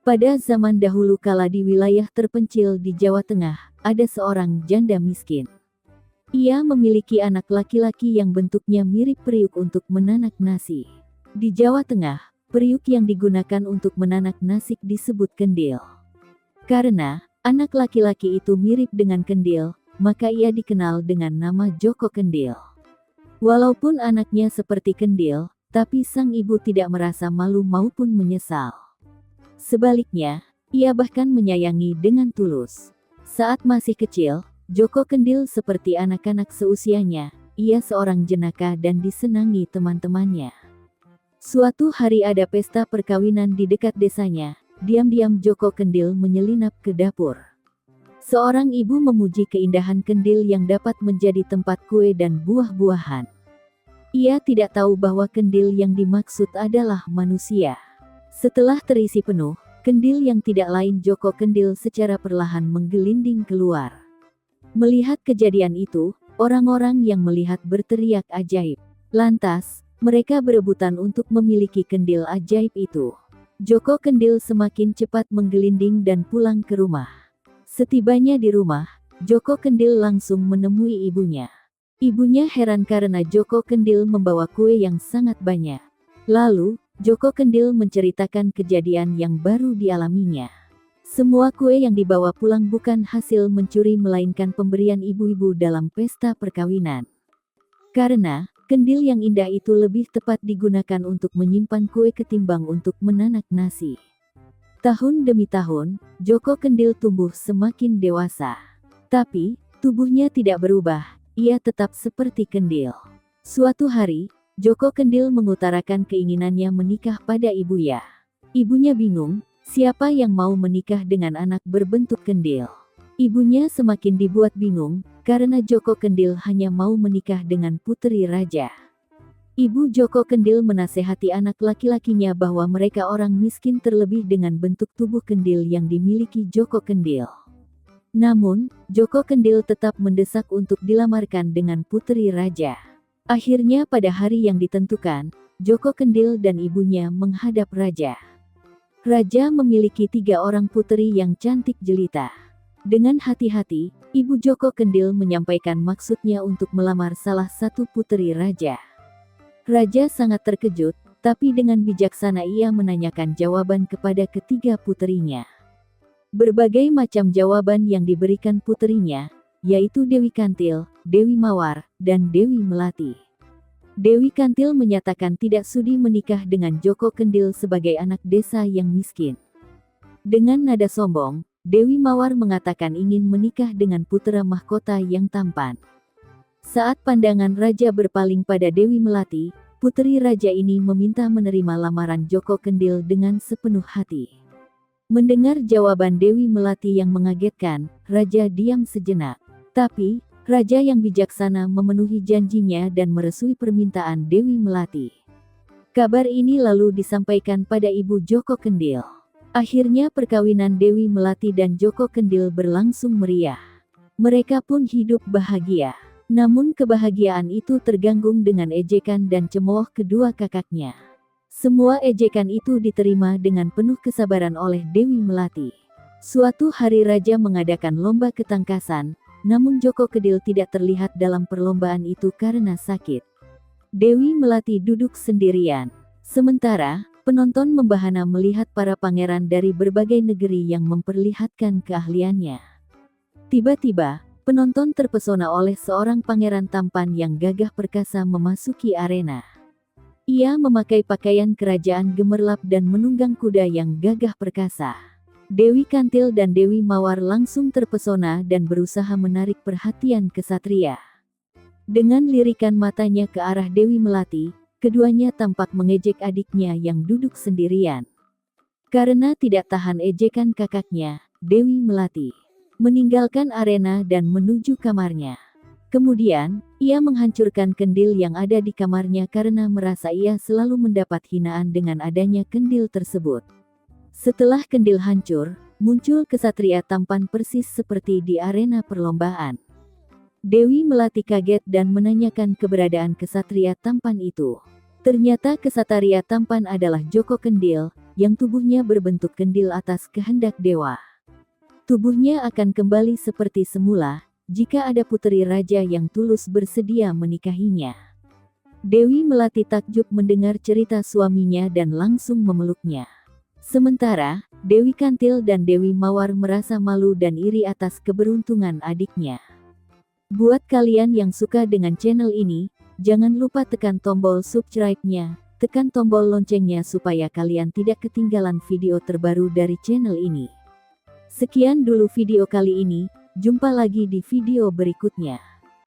Pada zaman dahulu kala di wilayah terpencil di Jawa Tengah, ada seorang janda miskin. Ia memiliki anak laki-laki yang bentuknya mirip periuk untuk menanak nasi. Di Jawa Tengah, periuk yang digunakan untuk menanak nasi disebut kendil. Karena anak laki-laki itu mirip dengan kendil, maka ia dikenal dengan nama Joko Kendil. Walaupun anaknya seperti kendil, tapi sang ibu tidak merasa malu maupun menyesal. Sebaliknya, ia bahkan menyayangi dengan tulus. Saat masih kecil, Joko Kendil seperti anak-anak seusianya, ia seorang jenaka dan disenangi teman-temannya. Suatu hari ada pesta perkawinan di dekat desanya, diam-diam Joko Kendil menyelinap ke dapur. Seorang ibu memuji keindahan kendil yang dapat menjadi tempat kue dan buah-buahan. Ia tidak tahu bahwa kendil yang dimaksud adalah manusia. Setelah terisi penuh, kendil yang tidak lain Joko Kendil secara perlahan menggelinding keluar. Melihat kejadian itu, orang-orang yang melihat berteriak ajaib. Lantas, mereka berebutan untuk memiliki kendil ajaib itu. Joko Kendil semakin cepat menggelinding dan pulang ke rumah. Setibanya di rumah, Joko Kendil langsung menemui ibunya. Ibunya heran karena Joko Kendil membawa kue yang sangat banyak. Lalu, Joko Kendil menceritakan kejadian yang baru dialaminya. Semua kue yang dibawa pulang bukan hasil mencuri melainkan pemberian ibu-ibu dalam pesta perkawinan. Karena, kendil yang indah itu lebih tepat digunakan untuk menyimpan kue ketimbang untuk menanak nasi. Tahun demi tahun, Joko Kendil tumbuh semakin dewasa. Tapi, tubuhnya tidak berubah, ia tetap seperti kendil. Suatu hari, Joko Kendil mengutarakan keinginannya menikah pada ibunya. Ibunya bingung, siapa yang mau menikah dengan anak berbentuk kendil? Ibunya semakin dibuat bingung, karena Joko Kendil hanya mau menikah dengan puteri raja. Ibu Joko Kendil menasehati anak laki-lakinya bahwa mereka orang miskin terlebih dengan bentuk tubuh kendil yang dimiliki Joko Kendil. Namun, Joko Kendil tetap mendesak untuk dilamarkan dengan puteri raja. Akhirnya pada hari yang ditentukan, Joko Kendil dan ibunya menghadap raja. Raja memiliki 3 orang puteri yang cantik jelita. Dengan hati-hati, ibu Joko Kendil menyampaikan maksudnya untuk melamar salah satu puteri raja. Raja sangat terkejut, tapi dengan bijaksana ia menanyakan jawaban kepada ketiga puterinya. Berbagai macam jawaban yang diberikan puterinya, yaitu Dewi Kantil, Dewi Mawar, dan Dewi Melati. Dewi Kantil menyatakan tidak sudi menikah dengan Joko Kendil sebagai anak desa yang miskin. Dengan nada sombong, Dewi Mawar mengatakan ingin menikah dengan putera mahkota yang tampan. Saat pandangan raja berpaling pada Dewi Melati, puteri raja ini meminta menerima lamaran Joko Kendil dengan sepenuh hati. Mendengar jawaban Dewi Melati yang mengagetkan, raja diam sejenak. Tapi, raja yang bijaksana memenuhi janjinya dan merestui permintaan Dewi Melati. Kabar ini lalu disampaikan pada ibu Joko Kendil. Akhirnya perkawinan Dewi Melati dan Joko Kendil berlangsung meriah. Mereka pun hidup bahagia. Namun kebahagiaan itu terganggu dengan ejekan dan cemooh kedua kakaknya. Semua ejekan itu diterima dengan penuh kesabaran oleh Dewi Melati. Suatu hari raja mengadakan lomba ketangkasan, namun Joko Kendil tidak terlihat dalam perlombaan itu karena sakit. Dewi Melati duduk sendirian. Sementara, penonton membahana melihat para pangeran dari berbagai negeri yang memperlihatkan keahliannya. Tiba-tiba, penonton terpesona oleh seorang pangeran tampan yang gagah perkasa memasuki arena. Ia memakai pakaian kerajaan gemerlap dan menunggang kuda yang gagah perkasa. Dewi Kantil dan Dewi Mawar langsung terpesona dan berusaha menarik perhatian kesatria. Dengan lirikan matanya ke arah Dewi Melati, keduanya tampak mengejek adiknya yang duduk sendirian. Karena tidak tahan ejekan kakaknya, Dewi Melati meninggalkan arena dan menuju kamarnya. Kemudian, ia menghancurkan kendil yang ada di kamarnya karena merasa ia selalu mendapat hinaan dengan adanya kendil tersebut. Setelah kendil hancur, muncul kesatria tampan persis seperti di arena perlombaan. Dewi Melati kaget dan menanyakan keberadaan kesatria tampan itu. Ternyata kesatria tampan adalah Joko Kendil, yang tubuhnya berbentuk kendil atas kehendak dewa. Tubuhnya akan kembali seperti semula, jika ada puteri raja yang tulus bersedia menikahinya. Dewi Melati takjub mendengar cerita suaminya dan langsung memeluknya. Sementara, Dewi Kantil dan Dewi Mawar merasa malu dan iri atas keberuntungan adiknya. Buat kalian yang suka dengan channel ini, jangan lupa tekan tombol subscribe-nya, tekan tombol loncengnya supaya kalian tidak ketinggalan video terbaru dari channel ini. Sekian dulu video kali ini, jumpa lagi di video berikutnya.